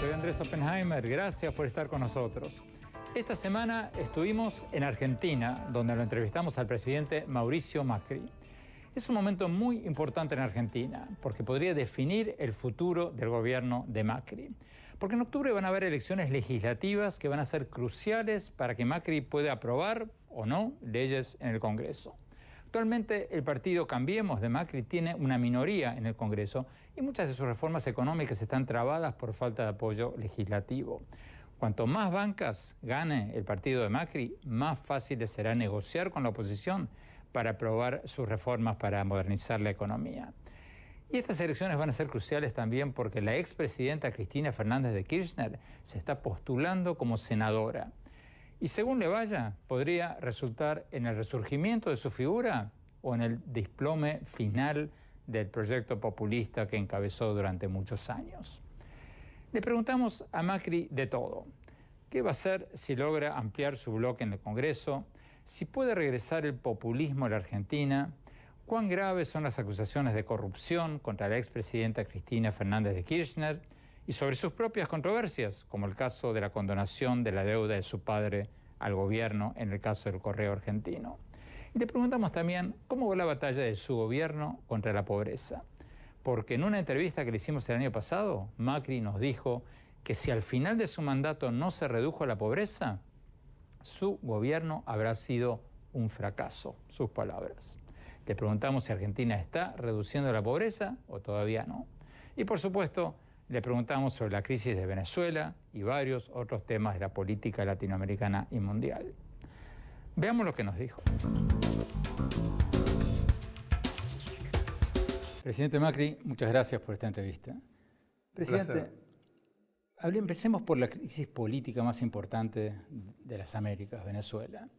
Soy Andrés Oppenheimer, gracias por estar con nosotros. Esta semana estuvimos en Argentina, donde lo entrevistamos al presidente Mauricio Macri. Es un momento muy importante en Argentina, porque podría definir el futuro del gobierno de Macri. Porque en octubre van a haber elecciones legislativas que van a ser cruciales para que Macri pueda aprobar o no leyes en el Congreso. Actualmente el partido Cambiemos de Macri tiene una minoría en el Congreso y muchas de sus reformas económicas están trabadas por falta de apoyo legislativo. Cuanto más bancas gane el partido de Macri, más fácil le será negociar con la oposición para aprobar sus reformas para modernizar la economía. Y estas elecciones van a ser cruciales también porque la expresidenta Cristina Fernández de Kirchner se está postulando como senadora. Y según le vaya, podría resultar en el resurgimiento de su figura o en el desplome final del proyecto populista que encabezó durante muchos años. Le preguntamos a Macri de todo. ¿Qué va a hacer si logra ampliar su bloque en el Congreso? ¿Si puede regresar el populismo a la Argentina? ¿Cuán graves son las acusaciones de corrupción contra la expresidenta Cristina Fernández de Kirchner? Y sobre sus propias controversias, como el caso de la condonación de la deuda de su padre al gobierno en el caso del Correo Argentino. Y le preguntamos también cómo va la batalla de su gobierno contra la pobreza. Porque en una entrevista que le hicimos el año pasado, Macri nos dijo que si al final de su mandato no se redujo la pobreza, su gobierno habrá sido un fracaso, sus palabras. Le preguntamos si Argentina está reduciendo la pobreza o todavía no. Y por supuesto, le preguntamos sobre la crisis de Venezuela y varios otros temas de la política latinoamericana y mundial. Veamos lo que nos dijo. Presidente Macri, muchas gracias por esta entrevista. Presidente, empecemos por la crisis política más importante de las Américas, Venezuela.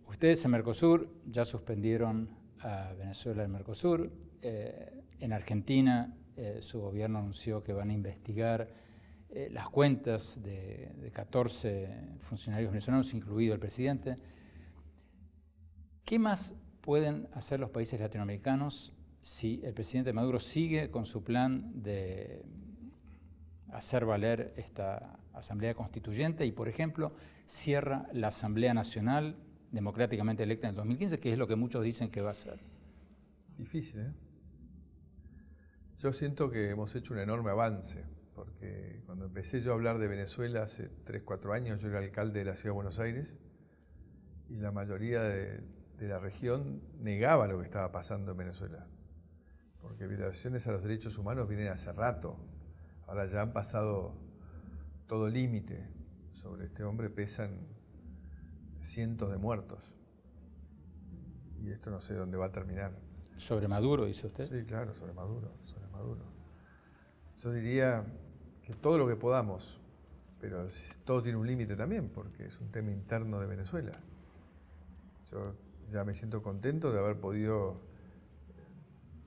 Ustedes en Mercosur ya suspendieron a Venezuela del Mercosur. En Argentina, su gobierno anunció que van a investigar las cuentas de 14 funcionarios venezolanos, incluido el presidente. ¿Qué más pueden hacer los países latinoamericanos si el presidente Maduro sigue con su plan de hacer valer esta Asamblea Constituyente y, por ejemplo, cierra la Asamblea Nacional democráticamente electa en el 2015, que es lo que muchos dicen que va a hacer? Difícil, ¿eh? Yo siento que hemos hecho un enorme avance, porque cuando empecé yo a hablar de Venezuela hace 3, 4 años, yo era alcalde de la Ciudad de Buenos Aires y la mayoría de la región negaba lo que estaba pasando en Venezuela, porque violaciones a los derechos humanos vienen hace rato. Ahora ya han pasado todo límite. Sobre este hombre pesan cientos de muertos y esto no sé dónde va a terminar. ¿Sobre Maduro, dice usted? Sí, claro, sobre Maduro. Yo diría que todo lo que podamos, pero todo tiene un límite también, porque es un tema interno de Venezuela. Yo ya me siento contento de haber podido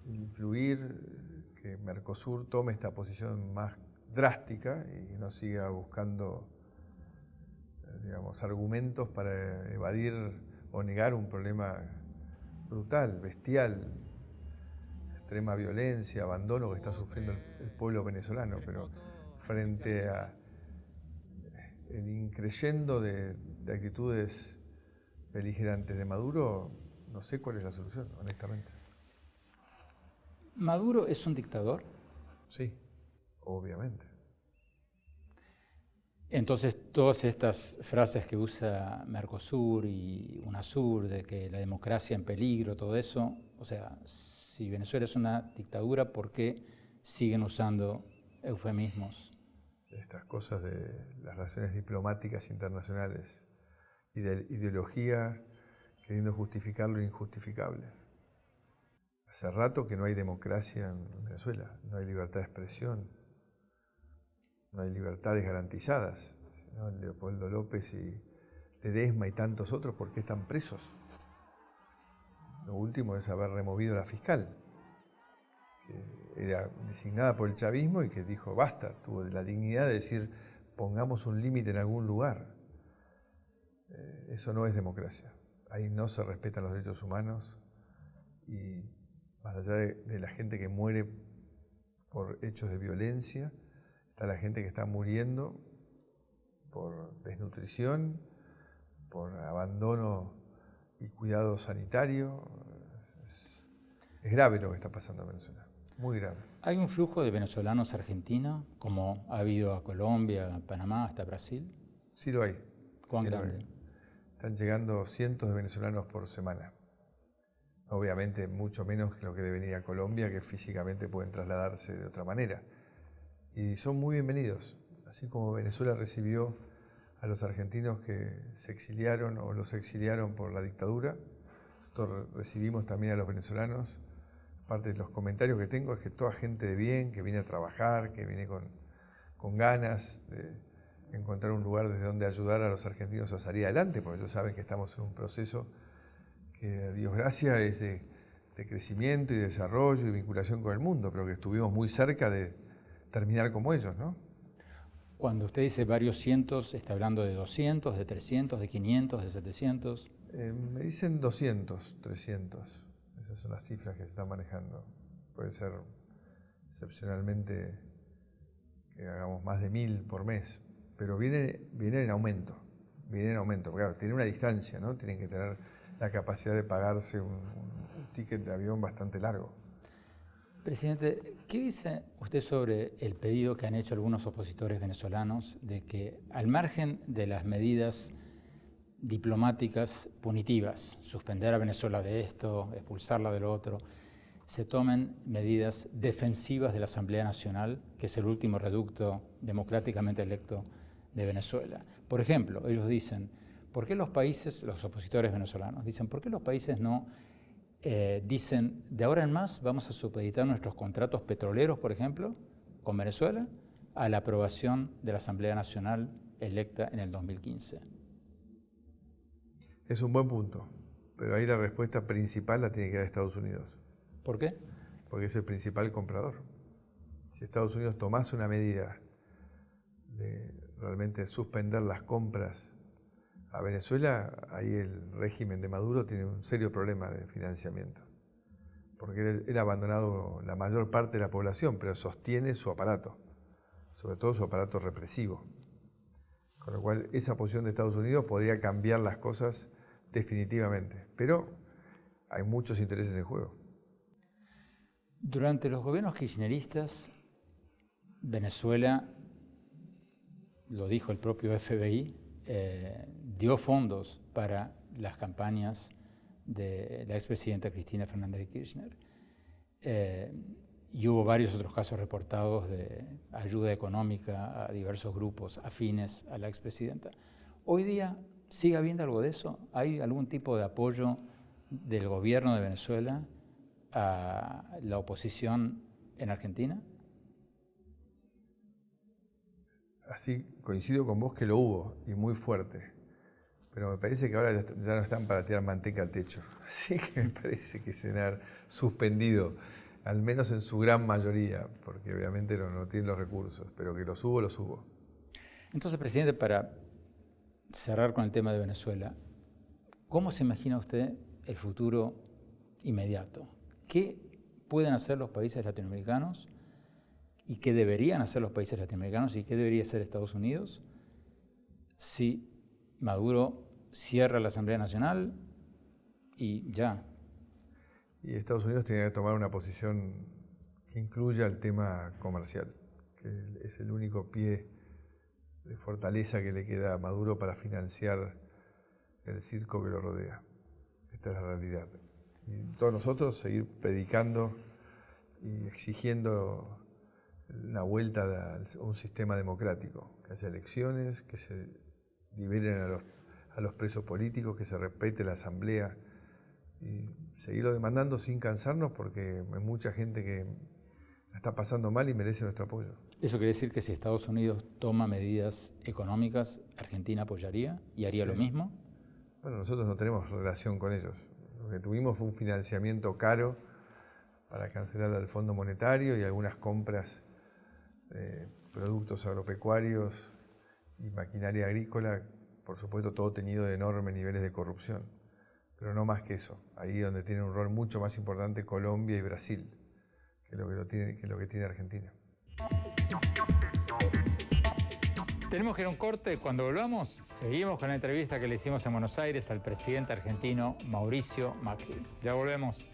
influir, que Mercosur tome esta posición más drástica y no siga buscando, digamos, argumentos para evadir o negar un problema brutal, bestial, extrema violencia, abandono que está sufriendo el pueblo venezolano, pero frente a el increyendo de actitudes beligerantes de Maduro, no sé cuál es la solución, honestamente. ¿Maduro es un dictador? Sí, obviamente. Entonces, todas estas frases que usa Mercosur y UNASUR, de que la democracia en peligro, todo eso, o sea, si Venezuela es una dictadura, ¿por qué siguen usando eufemismos? Estas cosas de las relaciones diplomáticas internacionales y de ideología queriendo justificar lo injustificable. Hace rato que no hay democracia en Venezuela, no hay libertad de expresión, no hay libertades garantizadas. ¿No? Leopoldo López y Ledesma y tantos otros, ¿por qué están presos? Lo último es haber removido a la fiscal, que era designada por el chavismo y que dijo basta, tuvo la dignidad de decir pongamos un límite en algún lugar. Eso no es democracia. Ahí no se respetan los derechos humanos y más allá de la gente que muere por hechos de violencia, está la gente que está muriendo por desnutrición, por abandono y cuidado sanitario. Es grave lo que está pasando en Venezuela, muy grave. ¿Hay un flujo de venezolanos a Argentina, como ha habido a Colombia, a Panamá, hasta Brasil? Sí lo hay. ¿Cuán sí grande? Están llegando cientos de venezolanos por semana. Obviamente mucho menos que lo que deben ir a Colombia, que físicamente pueden trasladarse de otra manera. Y son muy bienvenidos. Así como Venezuela recibió a los argentinos que se exiliaron o los exiliaron por la dictadura, nosotros recibimos también a los venezolanos. Parte de los comentarios que tengo es que toda gente de bien, que viene a trabajar, que viene con ganas de encontrar un lugar desde donde ayudar a los argentinos a salir adelante, porque ellos saben que estamos en un proceso que, a Dios gracias, es de crecimiento y desarrollo y vinculación con el mundo, pero que estuvimos muy cerca de terminar como ellos, ¿no? Cuando usted dice varios cientos, ¿está hablando de 200, de 300, de 500, de 700? Me dicen 200, 300. Esas son las cifras que se están manejando. Puede ser excepcionalmente que hagamos más de 1000 por mes, pero viene en aumento. Viene en aumento, porque claro, tiene una distancia, ¿no? Tienen que tener la capacidad de pagarse un ticket de avión bastante largo. Presidente, ¿qué dice usted sobre el pedido que han hecho algunos opositores venezolanos de que, al margen de las medidas diplomáticas punitivas, suspender a Venezuela de esto, expulsarla de lo otro, se tomen medidas defensivas de la Asamblea Nacional, que es el último reducto democráticamente electo de Venezuela? Por ejemplo, ellos dicen, ¿por qué los países, los opositores venezolanos, dicen, ¿por qué los países no dicen, de ahora en más vamos a supeditar nuestros contratos petroleros, por ejemplo, con Venezuela, a la aprobación de la Asamblea Nacional electa en el 2015? Es un buen punto, pero ahí la respuesta principal la tiene que dar Estados Unidos. ¿Por qué? Porque es el principal comprador. Si Estados Unidos tomase una medida de realmente suspender las compras a Venezuela, ahí el régimen de Maduro tiene un serio problema de financiamiento. Porque él ha abandonado la mayor parte de la población, pero sostiene su aparato, sobre todo su aparato represivo. Con lo cual, esa posición de Estados Unidos podría cambiar las cosas definitivamente. Pero hay muchos intereses en juego. Durante los gobiernos kirchneristas, Venezuela, lo dijo el propio FBI, dio fondos para las campañas de la expresidenta Cristina Fernández de Kirchner. Y hubo varios otros casos reportados de ayuda económica a diversos grupos afines a la expresidenta. Hoy día, ¿sigue habiendo algo de eso? ¿Hay algún tipo de apoyo del gobierno de Venezuela a la oposición en Argentina? Así coincido con vos que lo hubo, y muy fuerte. Pero me parece que ahora ya no están para tirar manteca al techo. Así que me parece que se han suspendido, al menos en su gran mayoría, porque obviamente no tienen los recursos, pero que los hubo, los hubo. Entonces, presidente, para cerrar con el tema de Venezuela, ¿cómo se imagina usted el futuro inmediato? ¿Qué pueden hacer los países latinoamericanos y qué deberían hacer los países latinoamericanos y qué debería hacer Estados Unidos si Maduro cierra la Asamblea Nacional y ya? Y Estados Unidos tiene que tomar una posición que incluya el tema comercial, que es el único pie de fortaleza que le queda a Maduro para financiar el circo que lo rodea. Esta es la realidad. Y todos nosotros seguir predicando y exigiendo una vuelta a un sistema democrático, que haya elecciones, que se liberen a los presos políticos, que se respete la asamblea y seguirlo demandando sin cansarnos, porque hay mucha gente que la está pasando mal y merece nuestro apoyo. ¿Eso quiere decir que si Estados Unidos toma medidas económicas, Argentina apoyaría y haría lo mismo? Bueno, nosotros no tenemos relación con ellos. Lo que tuvimos fue un financiamiento caro para cancelar el Fondo Monetario y algunas compras de productos agropecuarios y maquinaria agrícola, por supuesto todo tenido de enormes niveles de corrupción, pero no más que eso. Ahí donde tiene un rol mucho más importante Colombia y Brasil que lo que tiene Argentina. Tenemos que ir a un corte. Cuando volvamos, seguimos con la entrevista que le hicimos en Buenos Aires al presidente argentino Mauricio Macri. Ya volvemos.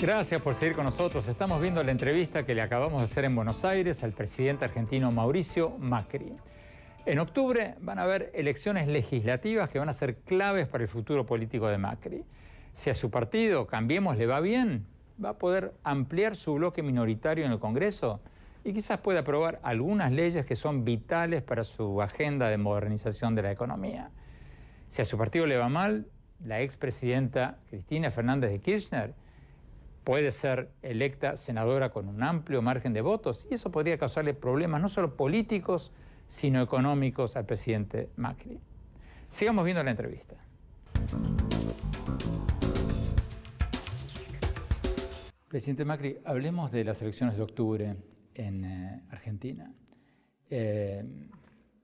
Gracias por seguir con nosotros. Estamos viendo la entrevista que le acabamos de hacer en Buenos Aires al presidente argentino Mauricio Macri. En octubre van a haber elecciones legislativas que van a ser claves para el futuro político de Macri. Si a su partido, Cambiemos, le va bien, va a poder ampliar su bloque minoritario en el Congreso y quizás pueda aprobar algunas leyes que son vitales para su agenda de modernización de la economía. Si a su partido le va mal, la expresidenta Cristina Fernández de Kirchner puede ser electa senadora con un amplio margen de votos y eso podría causarle problemas no solo políticos, sino económicos al presidente Macri. Sigamos viendo la entrevista. Presidente Macri, hablemos de las elecciones de octubre en Argentina.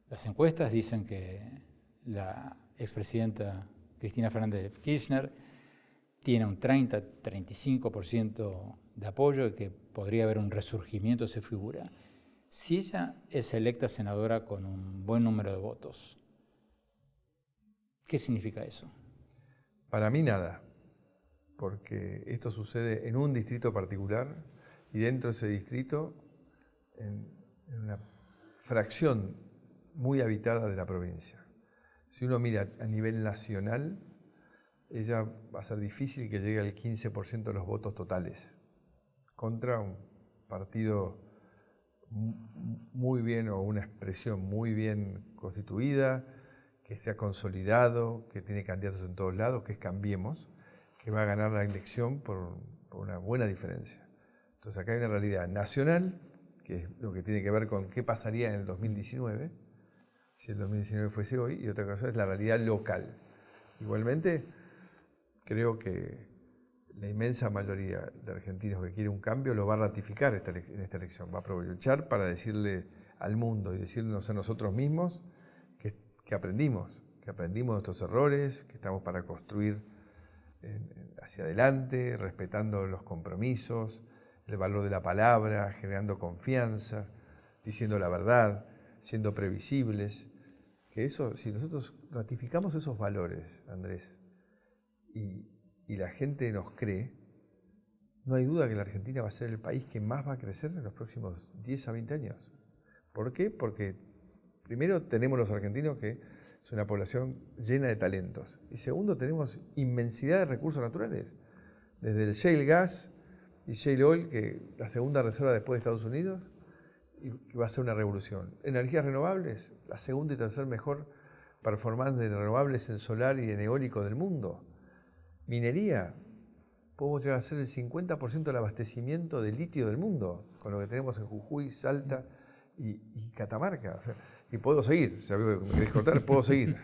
Las encuestas dicen que la expresidenta Cristina Fernández de Kirchner tiene un 30-35% de apoyo y que podría haber un resurgimiento de esa figura. Si ella es electa senadora con un buen número de votos, ¿qué significa eso? Para mí nada, porque esto sucede en un distrito particular y dentro de ese distrito, en una fracción muy habitada de la provincia. Si uno mira a nivel nacional, ella va a ser difícil que llegue al 15% de los votos totales, contra un partido muy bien o una expresión muy bien constituida, que se ha consolidado, que tiene candidatos en todos lados, que es Cambiemos, que va a ganar la elección por una buena diferencia. Entonces acá hay una realidad nacional, que es lo que tiene que ver con qué pasaría en el 2019, si el 2019 fuese hoy, y otra cosa es la realidad local. Igualmente, creo que la inmensa mayoría de argentinos que quiere un cambio lo va a ratificar en esta elección, va a aprovechar para decirle al mundo y decirnos a nosotros mismos que aprendimos de nuestros errores, que estamos para construir hacia adelante, respetando los compromisos, el valor de la palabra, generando confianza, diciendo la verdad, siendo previsibles. Que eso, si nosotros ratificamos esos valores, Andrés, y la gente nos cree, no hay duda que la Argentina va a ser el país que más va a crecer en los próximos 10 a 20 años. ¿Por qué? Porque primero tenemos los argentinos que es una población llena de talentos. Y segundo, tenemos inmensidad de recursos naturales. Desde el shale gas y shale oil, que la segunda reserva después de Estados Unidos, y que va a ser una revolución. Energías renovables, la segunda y tercera mejor performance de renovables en solar y en eólico del mundo. Minería, podemos llegar a ser el 50% del abastecimiento de litio del mundo, con lo que tenemos en Jujuy, Salta y Catamarca. O sea, y puedo seguir, sabes que me querés contar, puedo seguir.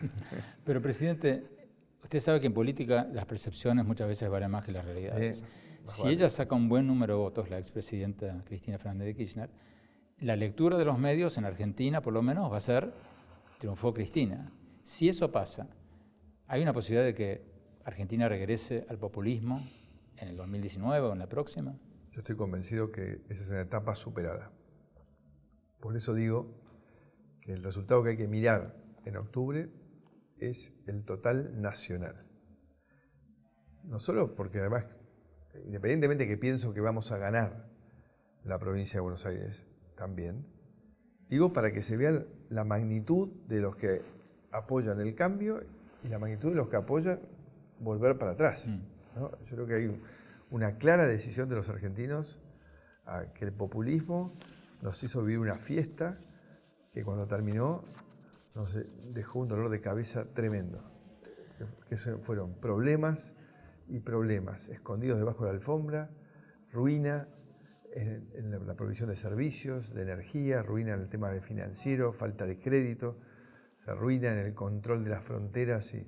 Pero, presidente, usted sabe que en política las percepciones muchas veces valen más que las realidades. Si ella saca un buen número de votos, la expresidenta Cristina Fernández de Kirchner, la lectura de los medios en Argentina, por lo menos, va a ser triunfó Cristina. Si eso pasa, ¿hay una posibilidad de que Argentina regrese al populismo en el 2019 o en la próxima? Yo estoy convencido que esa es una etapa superada. Por eso digo que el resultado que hay que mirar en octubre es el total nacional. No solo porque además, independientemente que pienso que vamos a ganar la provincia de Buenos Aires también, digo para que se vea la magnitud de los que apoyan el cambio y la magnitud de los que apoyan volver para atrás, ¿no? Yo creo que hay una clara decisión de los argentinos a que el populismo nos hizo vivir una fiesta que cuando terminó nos dejó un dolor de cabeza tremendo. Que fueron problemas y problemas escondidos debajo de la alfombra, ruina en la provisión de servicios, de energía, ruina en el tema financiero, falta de crédito, se ruina en el control de las fronteras y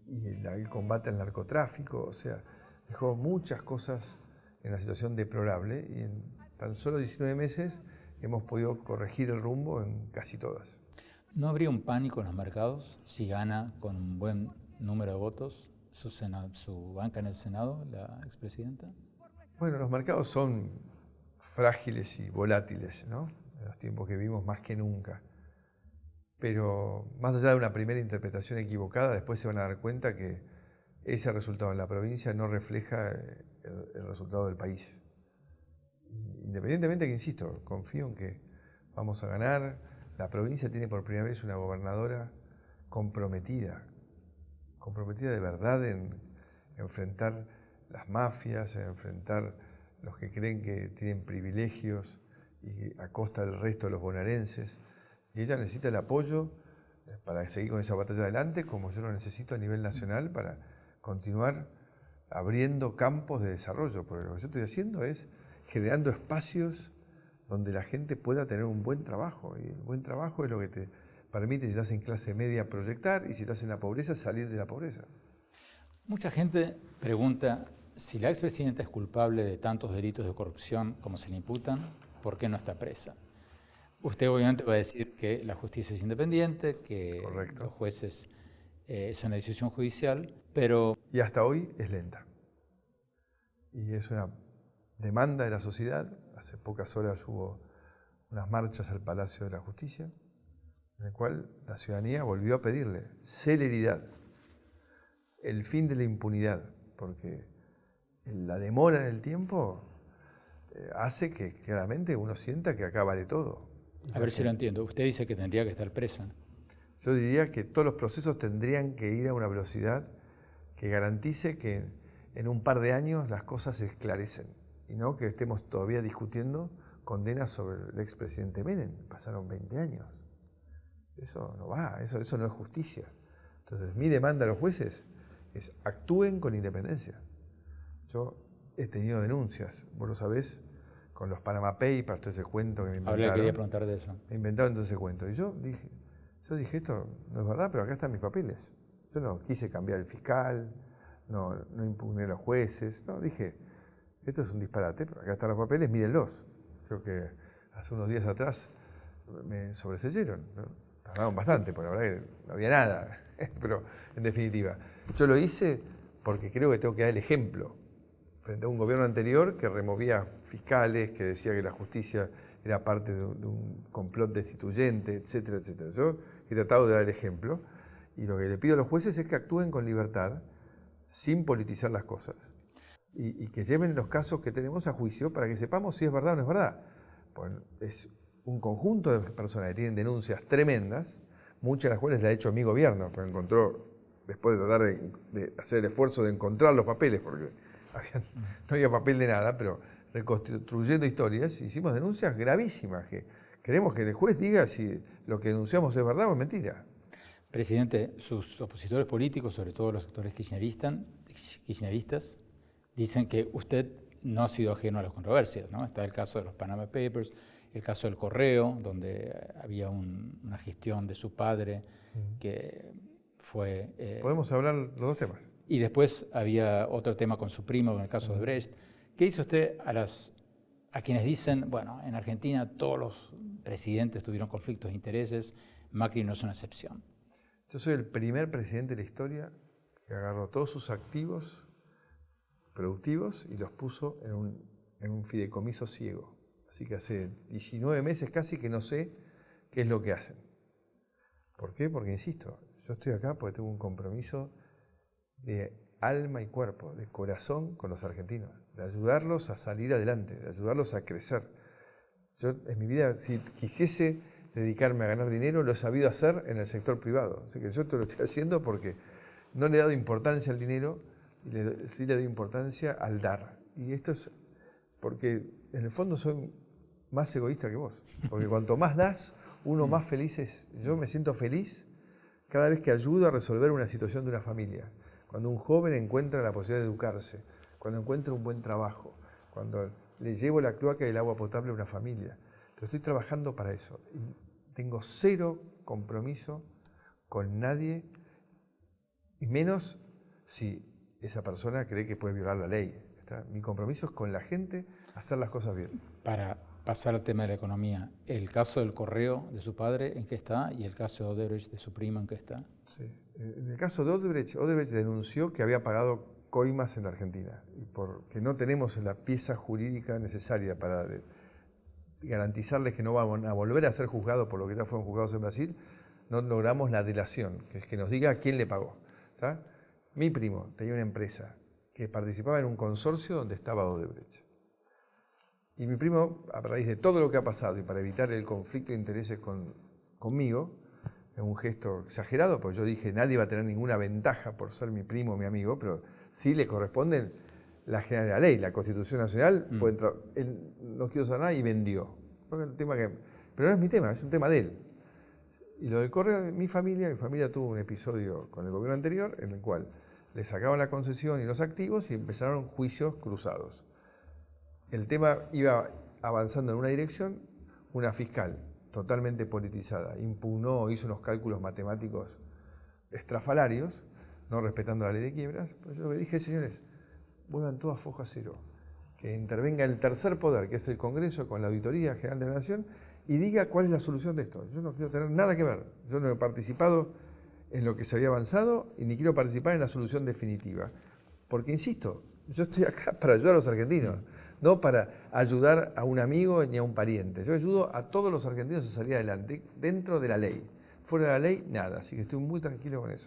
el combate al narcotráfico, o sea, dejó muchas cosas en una situación deplorable y en tan solo 19 meses hemos podido corregir el rumbo en casi todas. ¿No habría un pánico en los mercados si gana con un buen número de votos su banca en el Senado, la expresidenta? Bueno, los mercados son frágiles y volátiles, ¿no? En los tiempos que vivimos más que nunca. Pero más allá de una primera interpretación equivocada, después se van a dar cuenta que ese resultado en la provincia no refleja el resultado del país. Independientemente que, insisto, confío en que vamos a ganar. La provincia tiene por primera vez una gobernadora comprometida de verdad en enfrentar las mafias, en enfrentar los que creen que tienen privilegios y a costa del resto de los bonaerenses. Y ella necesita el apoyo para seguir con esa batalla adelante, como yo lo necesito a nivel nacional para continuar abriendo campos de desarrollo. Porque lo que yo estoy haciendo es generando espacios donde la gente pueda tener un buen trabajo. Y el buen trabajo es lo que te permite, si estás en clase media, proyectar, y si estás en la pobreza, salir de la pobreza. Mucha gente pregunta si la expresidenta es culpable de tantos delitos de corrupción como se le imputan, ¿por qué no está presa? Usted obviamente va a decir que la justicia es independiente, que Correcto. Los jueces es una decisión judicial, pero... Y hasta hoy es lenta. Y es una demanda de la sociedad. Hace pocas horas hubo unas marchas al Palacio de la Justicia, en el cual la ciudadanía volvió a pedirle celeridad, el fin de la impunidad, porque la demora en el tiempo hace que claramente uno sienta que acá vale todo. A ver si lo entiendo. Usted dice que tendría que estar presa. Yo diría que todos los procesos tendrían que ir a una velocidad que garantice que en un par de años las cosas se esclarecen y no que estemos todavía discutiendo condenas sobre el expresidente Menem. Pasaron 20 años. Eso no va, eso no es justicia. Entonces, mi demanda a los jueces es actúen con independencia. Yo he tenido denuncias, vos lo sabés, con los Panama Papers, todo ese cuento que me inventaron. Ahora le quería preguntar de eso. Me inventaron todo ese cuento. Y yo dije, esto no es verdad, pero acá están mis papeles. Yo no quise cambiar el fiscal, no impugné a los jueces. No, dije, esto es un disparate, pero acá están los papeles, mírenlos. Creo que hace unos días atrás me sobreseyeron, ¿no? Tardaron bastante, porque la verdad que no había nada. Pero, en definitiva, yo lo hice porque creo que tengo que dar el ejemplo frente a un gobierno anterior que removía fiscales, que decía que la justicia era parte de un complot destituyente, etcétera, etcétera. Yo he tratado de dar el ejemplo y lo que le pido a los jueces es que actúen con libertad, sin politizar las cosas y que lleven los casos que tenemos a juicio para que sepamos si es verdad o no es verdad. Pues es un conjunto de personas que tienen denuncias tremendas, muchas de las cuales la ha hecho mi gobierno, pero encontró, después de tratar de hacer el esfuerzo de encontrar los papeles, porque no había papel de nada, pero reconstruyendo historias, hicimos denuncias gravísimas, que queremos que el juez diga si lo que denunciamos es verdad o es mentira. Presidente, sus opositores políticos, sobre todo los sectores kirchneristas, dicen que usted no ha sido ajeno a las controversias, ¿no? Está el caso de los Panama Papers, el caso del Correo, donde había una gestión de su padre que fue... Podemos hablar los dos temas. Y después había otro tema con su primo, en el caso de Brecht. ¿Qué dice usted a quienes dicen, bueno, en Argentina todos los presidentes tuvieron conflictos de intereses, Macri no es una excepción? Yo soy el primer presidente de la historia que agarró todos sus activos productivos y los puso en un fideicomiso ciego. Así que hace 19 meses casi que no sé qué es lo que hacen. ¿Por qué? Porque, insisto, yo estoy acá porque tengo un compromiso de alma y cuerpo, de corazón con los argentinos, de ayudarlos a salir adelante, de ayudarlos a crecer. Yo en mi vida, si quisiese dedicarme a ganar dinero, lo he sabido hacer en el sector privado. Así que yo esto lo estoy haciendo porque no le he dado importancia al dinero, y sí le doy importancia al dar. Y esto es porque en el fondo soy más egoísta que vos. Porque cuanto más das, uno más feliz es. Yo me siento feliz cada vez que ayudo a resolver una situación de una familia. Cuando un joven encuentra la posibilidad de educarse, cuando encuentra un buen trabajo, cuando le llevo la cloaca y el agua potable a una familia. Entonces estoy trabajando para eso. Y tengo cero compromiso con nadie, y menos si esa persona cree que puede violar la ley. Mi compromiso es con la gente hacer las cosas bien. Para pasar al tema de la economía, el caso del correo de su padre, ¿en qué está? Y el caso de Odebrecht de su primo, ¿en qué está? Sí. En el caso de Odebrecht, Odebrecht denunció que había pagado coimas en la Argentina y porque no tenemos la pieza jurídica necesaria para garantizarles que no van a volver a ser juzgados por lo que ya fueron juzgados en Brasil, no logramos la delación, que es que nos diga quién le pagó. ¿Sabes? Mi primo tenía una empresa que participaba en un consorcio donde estaba Odebrecht. Y mi primo, a raíz de todo lo que ha pasado y para evitar el conflicto de intereses conmigo, es un gesto exagerado, porque yo dije, nadie va a tener ninguna ventaja por ser mi primo o mi amigo, pero sí le corresponden la general de la ley, la Constitución Nacional, puede entrar, él no quiso saber nada y vendió. Pero no es mi tema, es un tema de él. Y lo del correo, mi familia tuvo un episodio con el gobierno anterior en el cual le sacaban la concesión y los activos y empezaron juicios cruzados. El tema iba avanzando en una dirección, una fiscal totalmente politizada impugnó, hizo unos cálculos matemáticos estrafalarios, no respetando la ley de quiebras. Pues yo lo que dije, señores, vuelvan todos a foja cero, que intervenga el tercer poder, que es el Congreso, con la Auditoría General de la Nación, y diga cuál es la solución de esto. Yo no quiero tener nada que ver, yo no he participado en lo que se había avanzado y ni quiero participar en la solución definitiva. Porque, insisto, yo estoy acá para ayudar a los argentinos, no para ayudar a un amigo ni a un pariente. Yo ayudo a todos los argentinos a salir adelante dentro de la ley. Fuera de la ley, nada. Así que estoy muy tranquilo con eso.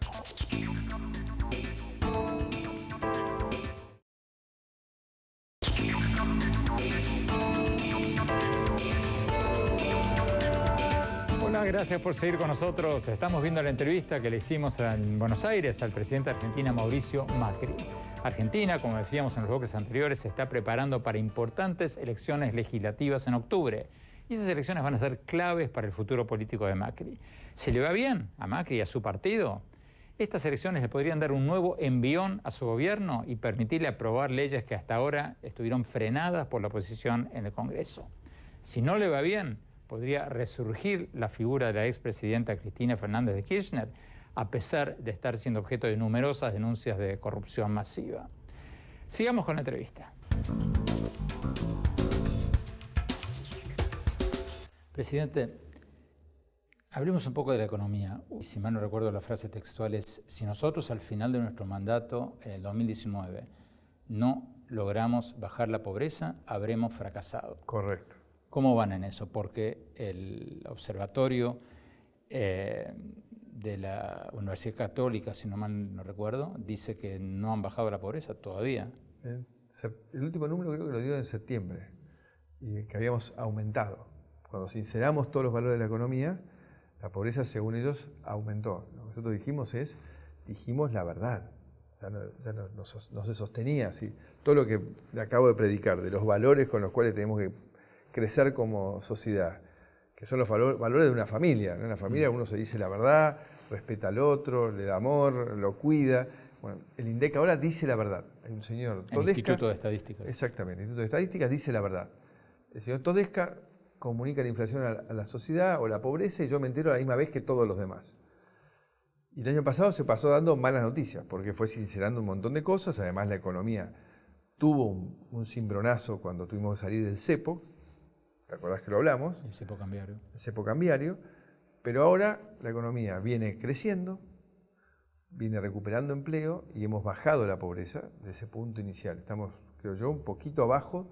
Hola, gracias por seguir con nosotros. Estamos viendo la entrevista que le hicimos en Buenos Aires al presidente de Argentina, Mauricio Macri. Argentina, como decíamos en los bloques anteriores, se está preparando para importantes elecciones legislativas en octubre. Y esas elecciones van a ser claves para el futuro político de Macri. Si le va bien a Macri y a su partido, estas elecciones le podrían dar un nuevo envión a su gobierno y permitirle aprobar leyes que hasta ahora estuvieron frenadas por la oposición en el Congreso. Si no le va bien, podría resurgir la figura de la expresidenta Cristina Fernández de Kirchner, a pesar de estar siendo objeto de numerosas denuncias de corrupción masiva. Sigamos con la entrevista. Presidente, hablemos un poco de la economía. Si mal no recuerdo, la frase textual es: si nosotros al final de nuestro mandato, en el 2019, no logramos bajar la pobreza, habremos fracasado. Correcto. ¿Cómo van en eso? Porque el observatorio de la Universidad Católica, si no mal no recuerdo, dice que no han bajado la pobreza todavía. El último número creo que lo dio en septiembre, y que habíamos aumentado. Cuando sinceramos todos los valores de la economía, la pobreza, según ellos, aumentó. Lo que nosotros dijimos la verdad. Ya no se sostenía así. Todo lo que le acabo de predicar, de los valores con los cuales tenemos que crecer como sociedad, que son los valores de una familia. En una familia uno se dice la verdad, respeta al otro, le da amor, lo cuida. Bueno, el INDEC ahora dice la verdad. Hay un señor Todesca, el Instituto de Estadísticas. Exactamente, el Instituto de Estadísticas dice la verdad. El señor Todesca comunica la inflación a la sociedad o la pobreza y yo me entero a la misma vez que todos los demás. Y el año pasado se pasó dando malas noticias porque fue sincerando un montón de cosas. Además, la economía tuvo un cimbronazo cuando tuvimos que salir del cepo. ¿Te acordás que lo hablamos? El cepo cambiario. El cepo cambiario. Pero ahora la economía viene creciendo, viene recuperando empleo y hemos bajado la pobreza de ese punto inicial. Estamos, creo yo, un poquito abajo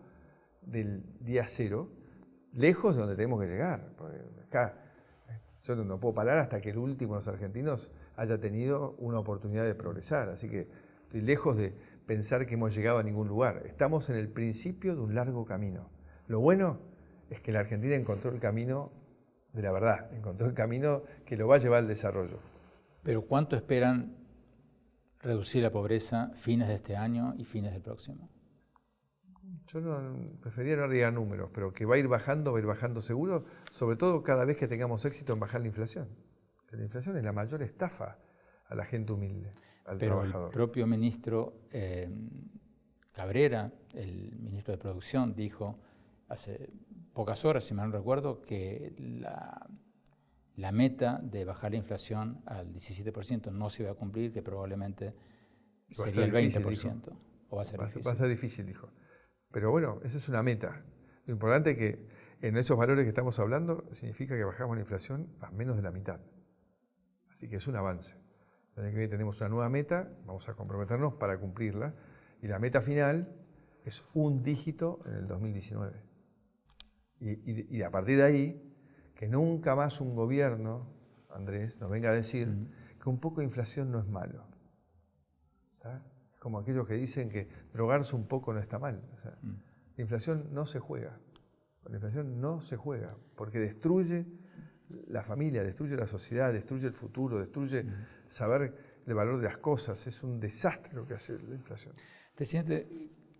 del día cero, lejos de donde tenemos que llegar. Porque acá yo no puedo parar hasta que el último de los argentinos haya tenido una oportunidad de progresar. Así que estoy lejos de pensar que hemos llegado a ningún lugar. Estamos en el principio de un largo camino. Lo bueno es que la Argentina encontró el camino de la verdad, encontró el camino que lo va a llevar al desarrollo. Pero ¿cuánto esperan reducir la pobreza fines de este año y fines del próximo? Yo preferiría no arriesgar números, pero que va a ir bajando seguro, sobre todo cada vez que tengamos éxito en bajar la inflación. Que la inflación es la mayor estafa a la gente humilde, al trabajador. El propio ministro Cabrera, el ministro de Producción, dijo hace pocas horas, si mal no recuerdo, que la meta de bajar la inflación al 17% no se iba a cumplir, que probablemente sería el 20%. O va a ser difícil. Va a ser difícil, dijo. Pero bueno, esa es una meta. Lo importante es que en esos valores que estamos hablando, significa que bajamos la inflación a menos de la mitad. Así que es un avance. El año que viene tenemos una nueva meta, vamos a comprometernos para cumplirla, y la meta final es un dígito en el 2019. Y a partir de ahí, que nunca más un gobierno, Andrés, nos venga a decir que un poco de inflación no es malo. ¿Está? Es como aquellos que dicen que drogarse un poco no está mal. O sea, la inflación no se juega. Con la inflación no se juega, porque destruye la familia, destruye la sociedad, destruye el futuro, destruye saber el valor de las cosas. Es un desastre lo que hace la inflación. Presidente,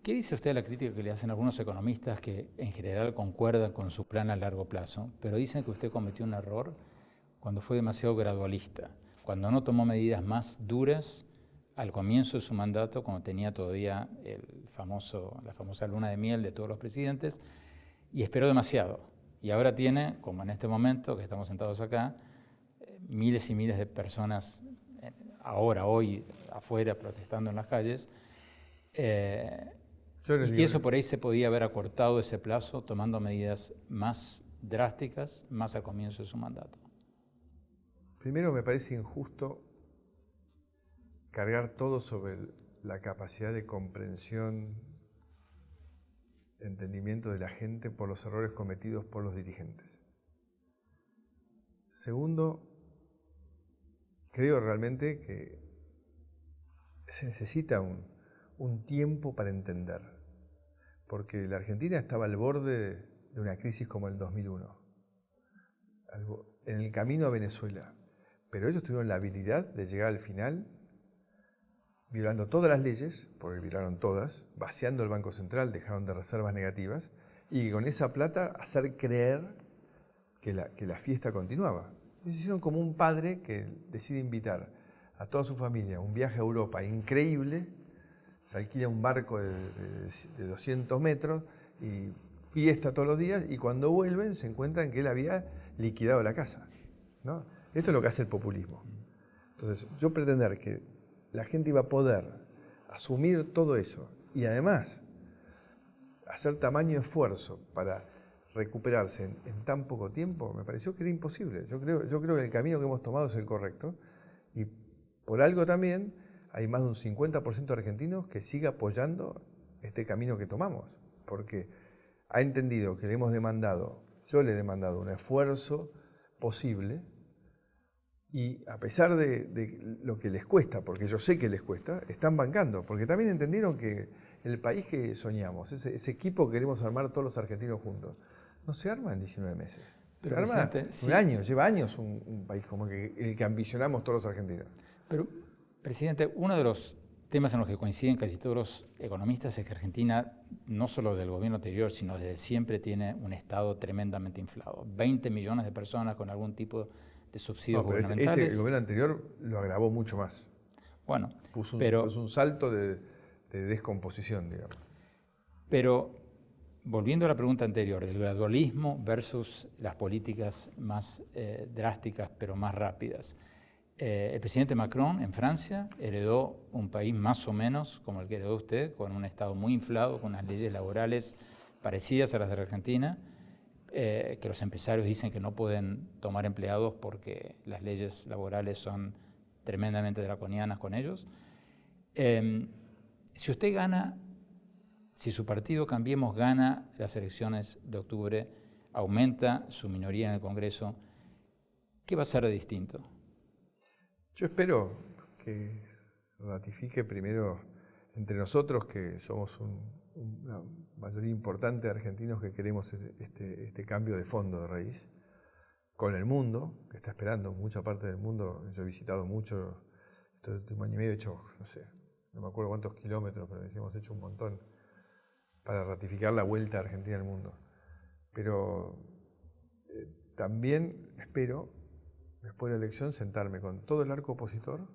¿qué dice usted a la crítica que le hacen algunos economistas que en general concuerdan con su plan a largo plazo, pero dicen que usted cometió un error cuando fue demasiado gradualista, cuando no tomó medidas más duras al comienzo de su mandato, cuando tenía todavía la famosa luna de miel de todos los presidentes, y esperó demasiado? Y ahora tiene, como en este momento que estamos sentados acá, miles y miles de personas hoy, afuera, protestando en las calles, y que eso por ahí se podía haber acortado ese plazo tomando medidas más drásticas, más al comienzo de su mandato. Primero, me parece injusto cargar todo sobre la capacidad de comprensión, entendimiento de la gente por los errores cometidos por los dirigentes. Segundo, creo realmente que se necesita un tiempo para entender, porque la Argentina estaba al borde de una crisis como el 2001, en el camino a Venezuela, pero ellos tuvieron la habilidad de llegar al final violando todas las leyes, porque violaron todas, vaciando el Banco Central, dejaron de reservas negativas, y con esa plata hacer creer que la fiesta continuaba. Ellos hicieron como un padre que decide invitar a toda su familia a un viaje a Europa increíble, se alquila un barco de 200 metros y fiesta todos los días, y cuando vuelven se encuentran que él había liquidado la casa, ¿no? Esto es lo que hace el populismo. Entonces, yo pretender que la gente iba a poder asumir todo eso y además hacer tamaño esfuerzo para recuperarse en tan poco tiempo, me pareció que era imposible. Yo creo que el camino que hemos tomado es el correcto, y por algo también hay más de un 50% de argentinos que sigue apoyando este camino que tomamos, porque ha entendido que yo le he demandado un esfuerzo posible. Y a pesar de lo que les cuesta, porque yo sé que les cuesta, están bancando, porque también entendieron que el país que soñamos, ese equipo que queremos armar todos los argentinos juntos, no se arma en 19 meses. Se arma un año, lleva años un país como el que ambicionamos todos los argentinos. Pero, presidente, uno de los temas en los que coinciden casi todos los economistas es que Argentina, no solo del gobierno anterior, sino desde siempre tiene un Estado tremendamente inflado. 20 millones de personas con algún tipo de subsidios gubernamentales. El gobierno anterior lo agravó mucho más. Bueno, puso un salto de descomposición, digamos. Pero, volviendo a la pregunta anterior, del gradualismo versus las políticas más drásticas, pero más rápidas. El presidente Macron en Francia heredó un país más o menos como el que heredó usted, con un Estado muy inflado, con unas leyes laborales parecidas a las de la Argentina, que los empresarios dicen que no pueden tomar empleados porque las leyes laborales son tremendamente draconianas con ellos. Si usted gana, si su partido Cambiemos gana las elecciones de octubre, aumenta su minoría en el Congreso, ¿qué va a ser de distinto? Yo espero que ratifique primero entre nosotros que somos una mayoría importante de argentinos que queremos este cambio de fondo de raíz, con el mundo, que está esperando mucha parte del mundo. Yo he visitado mucho, este último año y medio he hecho, no me acuerdo cuántos kilómetros, pero hemos hecho un montón para ratificar la vuelta de Argentina al mundo. Pero también espero, después de la elección, sentarme con todo el arco opositor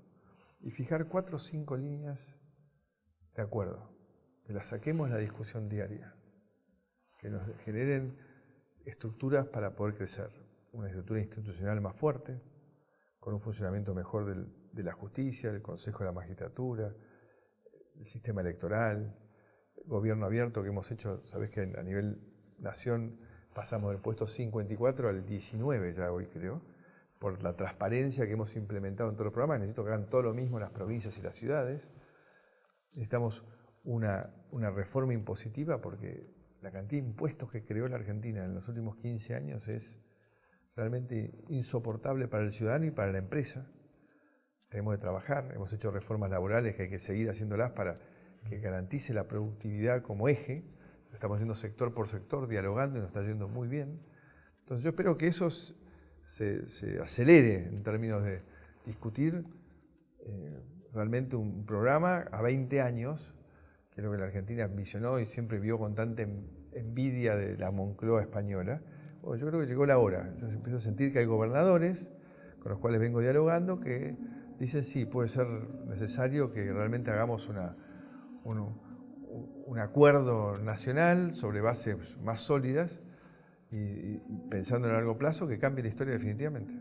y fijar 4 o 5 líneas de acuerdo, que las saquemos de la discusión diaria, que nos generen estructuras para poder crecer, una estructura institucional más fuerte, con un funcionamiento mejor de la justicia, del Consejo de la Magistratura, el sistema electoral, gobierno abierto que hemos hecho. Sabés que a nivel nación pasamos del puesto 54 al 19 ya hoy creo, por la transparencia que hemos implementado en todos los programas. Necesito que hagan todo lo mismo en las provincias y las ciudades. Necesitamos una reforma impositiva porque la cantidad de impuestos que creó la Argentina en los últimos 15 años es realmente insoportable para el ciudadano y para la empresa. Tenemos que trabajar, hemos hecho reformas laborales que hay que seguir haciéndolas para que garantice la productividad como eje. Lo estamos haciendo sector por sector, dialogando y nos está yendo muy bien. Entonces yo espero que eso se acelere en términos de discutir realmente un programa a 20 años, que es lo que la Argentina visionó y siempre vio con tanta envidia de la Moncloa española. Bueno, yo creo que llegó la hora. Yo empiezo a sentir que hay gobernadores con los cuales vengo dialogando que dicen sí, puede ser necesario que realmente hagamos un acuerdo nacional sobre bases más sólidas y pensando en el largo plazo que cambie la historia definitivamente.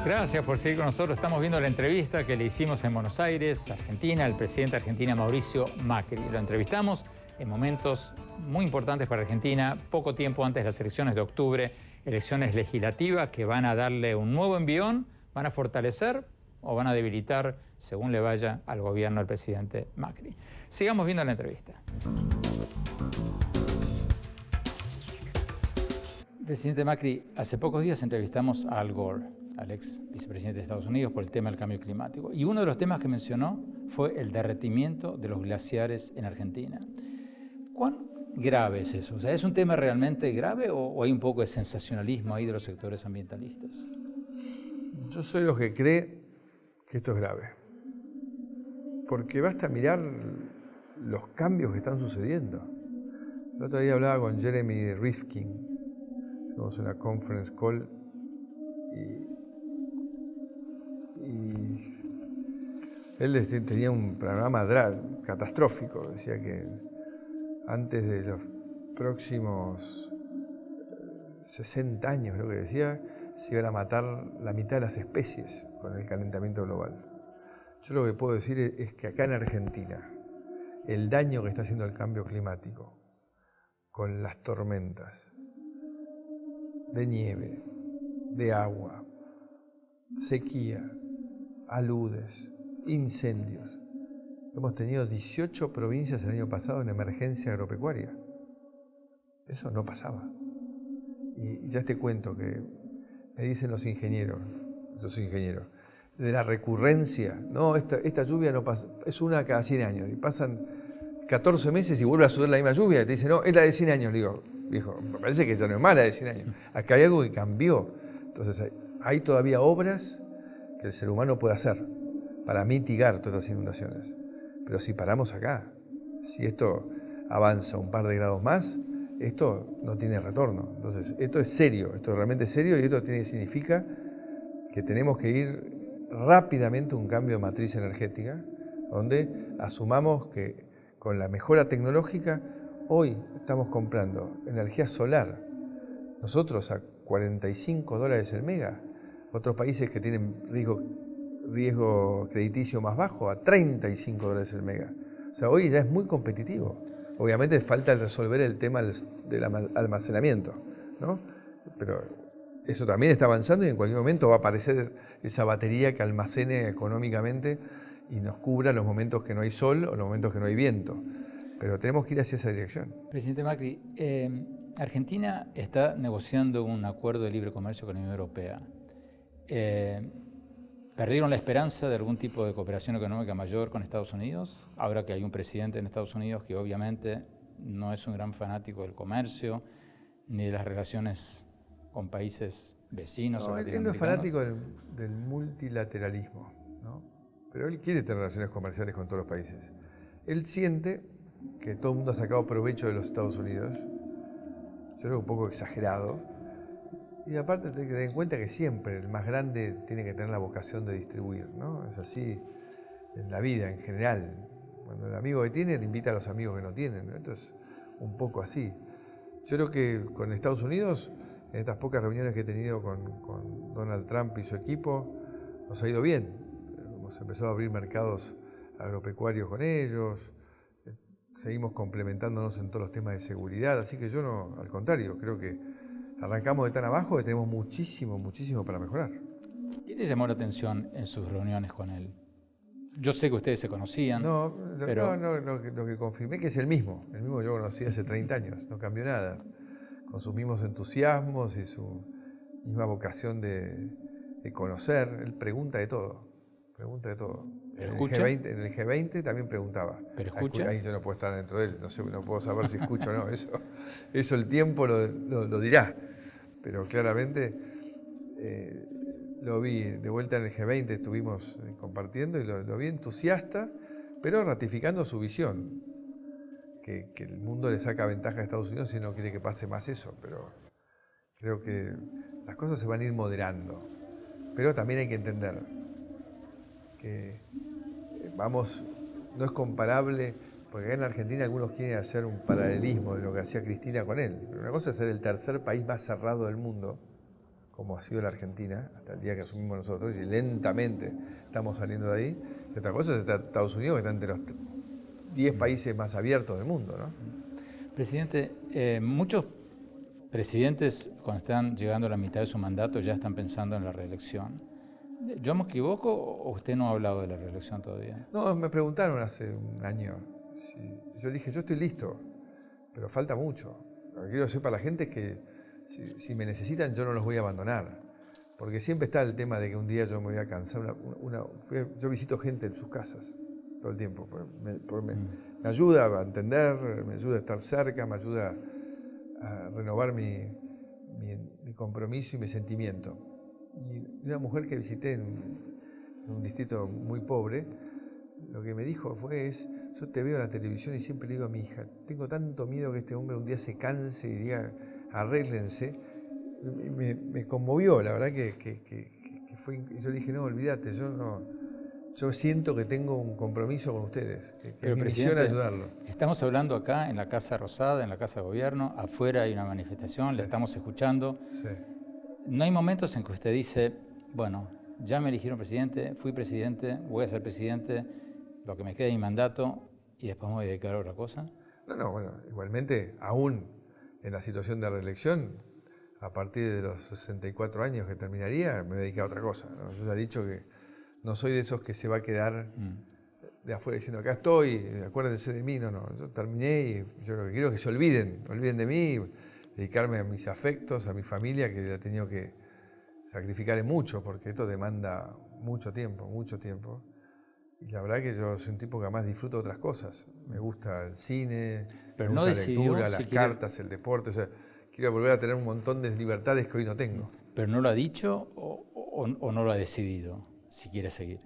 Gracias por seguir con nosotros. Estamos viendo la entrevista que le hicimos en Buenos Aires, Argentina, al presidente de Argentina, Mauricio Macri. Lo entrevistamos en momentos muy importantes para Argentina, poco tiempo antes de las elecciones de octubre, elecciones legislativas que van a darle un nuevo envión, van a fortalecer o van a debilitar, según le vaya al gobierno del presidente Macri. Sigamos viendo la entrevista. Presidente Macri, hace pocos días entrevistamos a Al Gore, al ex vicepresidente de Estados Unidos, por el tema del cambio climático. Y uno de los temas que mencionó fue el derretimiento de los glaciares en Argentina. ¿Cuán grave es eso? O sea, ¿es un tema realmente grave o hay un poco de sensacionalismo ahí de los sectores ambientalistas? Yo soy los que cree que esto es grave. Porque basta mirar los cambios que están sucediendo. El otro día hablaba con Jeremy Rifkin, tuvimos una conference call y él tenía un panorama catastrófico. Decía que antes de los próximos 60 años, creo que decía, se iban a matar la mitad de las especies con el calentamiento global. Yo lo que puedo decir es que acá en Argentina, el daño que está haciendo el cambio climático, con las tormentas de nieve, de agua, sequía, aludes, incendios. Hemos tenido 18 provincias el año pasado en emergencia agropecuaria. Eso no pasaba. Y ya te cuento que me dicen los ingenieros, yo soy ingeniero, de la recurrencia. No, esta lluvia no pasa, es una cada 100 años. Y pasan 14 meses y vuelve a suceder la misma lluvia. Y te dicen, no, es la de 100 años. Le digo, viejo, me parece que ya no es mala de 100 años. Acá hay algo que cambió. Entonces, hay todavía obras que el ser humano puede hacer para mitigar todas las inundaciones. Pero si paramos acá, si esto avanza un par de grados más, esto no tiene retorno. Entonces, esto es serio, esto realmente es serio y esto significa que tenemos que ir rápidamente a un cambio de matriz energética, donde asumamos que con la mejora tecnológica, hoy estamos comprando energía solar, nosotros a $45 el mega, otros países que tienen riesgo crediticio más bajo a $35 el mega. O sea, hoy ya es muy competitivo. Obviamente falta resolver el tema del almacenamiento, ¿no? Pero eso también está avanzando y en cualquier momento va a aparecer esa batería que almacene económicamente y nos cubra los momentos que no hay sol o los momentos que no hay viento. Pero tenemos que ir hacia esa dirección. Presidente Macri, Argentina está negociando un acuerdo de libre comercio con la Unión Europea. ¿Perdieron la esperanza de algún tipo de cooperación económica mayor con Estados Unidos? Ahora que hay un presidente en Estados Unidos que obviamente no es un gran fanático del comercio ni de las relaciones con países vecinos o latinoamericanos. Él no es fanático del multilateralismo, ¿no? Pero él quiere tener relaciones comerciales con todos los países. Él siente que todo el mundo ha sacado provecho de los Estados Unidos. Yo creo que un poco exagerado. Y aparte hay que tener en cuenta que siempre el más grande tiene que tener la vocación de distribuir, ¿no? Es así en la vida en general. Cuando el amigo que tiene, te invita a los amigos que no tienen, ¿no? Esto es un poco así. Yo creo que con Estados Unidos, en estas pocas reuniones que he tenido con Donald Trump y su equipo, nos ha ido bien. Hemos empezado a abrir mercados agropecuarios con ellos, seguimos complementándonos en todos los temas de seguridad, así que yo no, al contrario, creo que arrancamos de tan abajo que tenemos muchísimo para mejorar. ¿Qué le llamó la atención en sus reuniones con él? Yo sé que ustedes se conocían, pero... Lo que confirmé que es el mismo yo conocí hace 30 años, no cambió nada, con sus mismos entusiasmos y su misma vocación de conocer. Él pregunta de todo. ¿Pero escucha? En el G20 también preguntaba. ¿Pero escucha? Ahí yo no puedo estar dentro de él, no sé, no puedo saber si escucho o no, eso el tiempo lo dirá. Pero claramente lo vi de vuelta en el G20, estuvimos compartiendo y lo vi entusiasta, pero ratificando su visión, que el mundo le saca ventaja a Estados Unidos si no quiere que pase más eso, pero creo que las cosas se van a ir moderando. Pero también hay que entender que no es comparable, porque acá en Argentina algunos quieren hacer un paralelismo de lo que hacía Cristina con él. Pero una cosa es ser el tercer país más cerrado del mundo, como ha sido la Argentina, hasta el día que asumimos nosotros, y lentamente estamos saliendo de ahí. Y otra cosa es Estados Unidos, que está entre los 10 países más abiertos del mundo, ¿no? Presidente, muchos presidentes, cuando están llegando a la mitad de su mandato, ya están pensando en la reelección. ¿Yo me equivoco o usted no ha hablado de la reelección todavía? No, me preguntaron hace un año. Yo dije, yo estoy listo, pero falta mucho. Lo que quiero decir para la gente es que si me necesitan, yo no los voy a abandonar. Porque siempre está el tema de que un día yo me voy a cansar. Yo visito gente en sus casas todo el tiempo. Me ayuda a entender, me ayuda a estar cerca, me ayuda a renovar mi compromiso y mi sentimiento. Y una mujer que visité en un distrito muy pobre, lo que me dijo yo te veo en la televisión y siempre le digo a mi hija, tengo tanto miedo que este hombre un día se canse y diga, arréglense. Me conmovió, la verdad que fue. Yo dije, no, olvídate, yo siento que tengo un compromiso con ustedes, que mi misión es ayudarlo. Estamos hablando acá en la Casa Rosada, en la Casa de Gobierno, afuera hay una manifestación, la estamos escuchando. Sí. ¿No hay momentos en que usted dice, bueno, ya me eligieron presidente, fui presidente, voy a ser presidente, lo que me queda de mi mandato y después me voy a dedicar a otra cosa? No, bueno, igualmente, aún en la situación de reelección, a partir de los 64 años que terminaría, me dediqué a otra cosa, ¿no? Yo ya he dicho que no soy de esos que se va a quedar de afuera diciendo, acá estoy, acuérdense de mí. No, yo terminé y yo lo que quiero es que se olviden de mí, dedicarme a mis afectos, a mi familia, que he tenido que sacrificar en mucho, porque esto demanda mucho tiempo. Y la verdad que yo soy un tipo que además disfruto de otras cosas. Me gusta el cine, pero me gusta la lectura, las cartas, quiere... el deporte. O sea, quiero volver a tener un montón de libertades que hoy no tengo. ¿Pero no lo ha dicho o no lo ha decidido, si quiere seguir?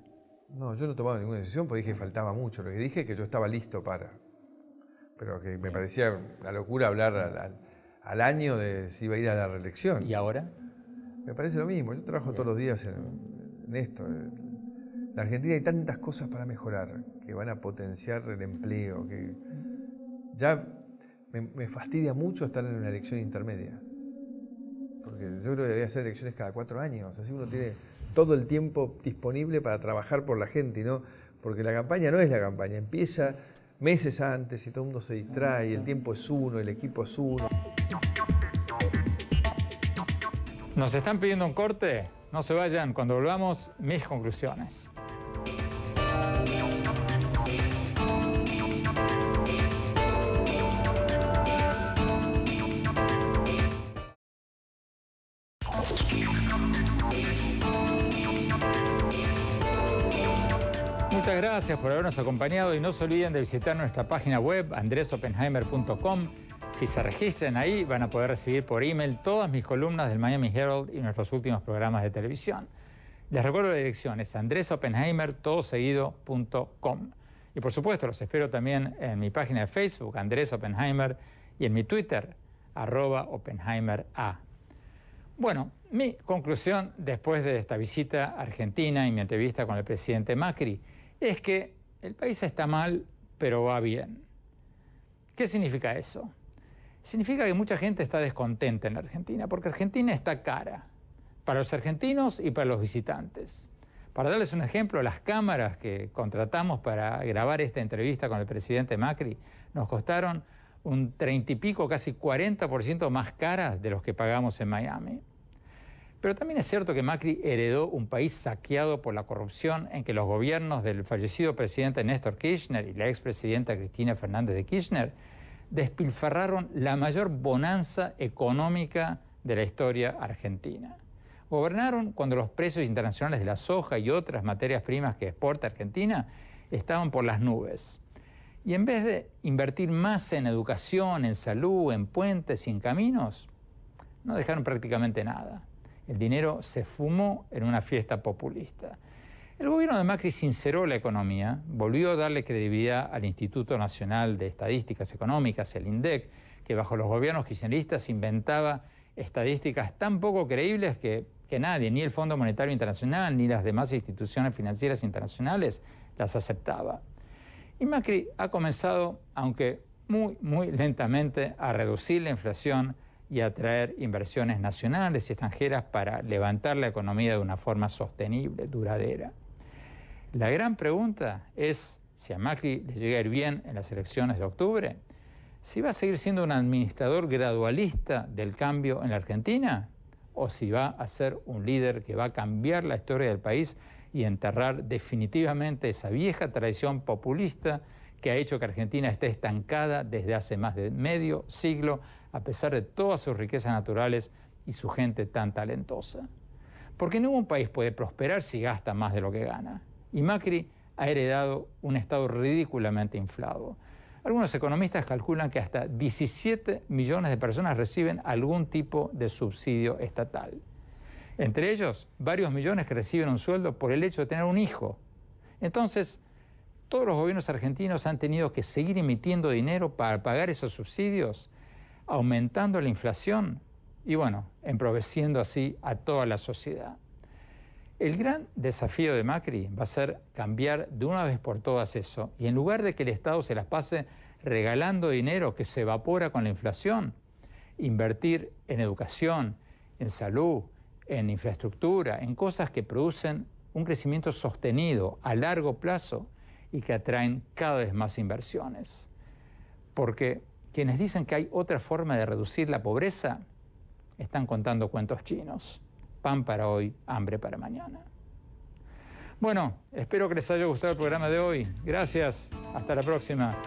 No, yo no he tomado ninguna decisión porque dije que faltaba mucho. Lo que dije es que yo estaba listo para. Pero que me parecía una locura hablar al año de si iba a ir a la reelección. ¿Y ahora? Me parece lo mismo. Yo trabajo todos los días en esto. En la Argentina hay tantas cosas para mejorar que van a potenciar el empleo, que ya me fastidia mucho estar en una elección intermedia. Porque yo creo que debería hacer elecciones cada 4 años. Así uno tiene todo el tiempo disponible para trabajar por la gente, y no, porque la campaña no es la campaña, empieza meses antes y todo el mundo se distrae, el tiempo es uno, el equipo es uno. ¿Nos están pidiendo un corte? No se vayan, cuando volvamos, mis conclusiones. Muchas gracias por habernos acompañado y no se olviden de visitar nuestra página web andresopenheimer.com. Si se registran ahí van a poder recibir por email todas mis columnas del Miami Herald y nuestros últimos programas de televisión. Les recuerdo la dirección, es andresopenheimer.com. Y por supuesto los espero también en mi página de Facebook, Andrés Oppenheimer, y en mi Twitter, @OppenheimerA. Bueno, mi conclusión después de esta visita a Argentina y mi entrevista con el presidente Macri es que el país está mal, pero va bien. ¿Qué significa eso? Significa que mucha gente está descontenta en la Argentina, porque Argentina está cara, para los argentinos y para los visitantes. Para darles un ejemplo, las cámaras que contratamos para grabar esta entrevista con el presidente Macri nos costaron un 30 y pico, casi 40% más caras de los que pagamos en Miami. Pero también es cierto que Macri heredó un país saqueado por la corrupción en que los gobiernos del fallecido presidente Néstor Kirchner y la expresidenta Cristina Fernández de Kirchner despilfarraron la mayor bonanza económica de la historia argentina. Gobernaron cuando los precios internacionales de la soja y otras materias primas que exporta Argentina estaban por las nubes. Y en vez de invertir más en educación, en salud, en puentes y en caminos, no dejaron prácticamente nada. El dinero se fumó en una fiesta populista. El gobierno de Macri sinceró la economía, volvió a darle credibilidad al Instituto Nacional de Estadísticas Económicas, el INDEC, que bajo los gobiernos kirchneristas inventaba estadísticas tan poco creíbles que nadie, ni el Fondo Monetario Internacional, ni las demás instituciones financieras internacionales, las aceptaba. Y Macri ha comenzado, aunque muy lentamente, a reducir la inflación y a atraer inversiones nacionales y extranjeras para levantar la economía de una forma sostenible, duradera. La gran pregunta es si a Macri le llega a ir bien en las elecciones de octubre, si va a seguir siendo un administrador gradualista del cambio en la Argentina o si va a ser un líder que va a cambiar la historia del país y enterrar definitivamente esa vieja tradición populista que ha hecho que Argentina esté estancada desde hace más de medio siglo, a pesar de todas sus riquezas naturales y su gente tan talentosa. Porque ningún país puede prosperar si gasta más de lo que gana. Y Macri ha heredado un Estado ridículamente inflado. Algunos economistas calculan que hasta 17 millones de personas reciben algún tipo de subsidio estatal. Entre ellos, varios millones que reciben un sueldo por el hecho de tener un hijo. Entonces, todos los gobiernos argentinos han tenido que seguir emitiendo dinero para pagar esos subsidios, aumentando la inflación y, bueno, empobreciendo así a toda la sociedad. El gran desafío de Macri va a ser cambiar de una vez por todas eso y en lugar de que el Estado se las pase regalando dinero que se evapora con la inflación, invertir en educación, en salud, en infraestructura, en cosas que producen un crecimiento sostenido a largo plazo y que atraen cada vez más inversiones. Porque quienes dicen que hay otra forma de reducir la pobreza están contando cuentos chinos. Pan para hoy, hambre para mañana. Bueno, espero que les haya gustado el programa de hoy. Gracias. Hasta la próxima.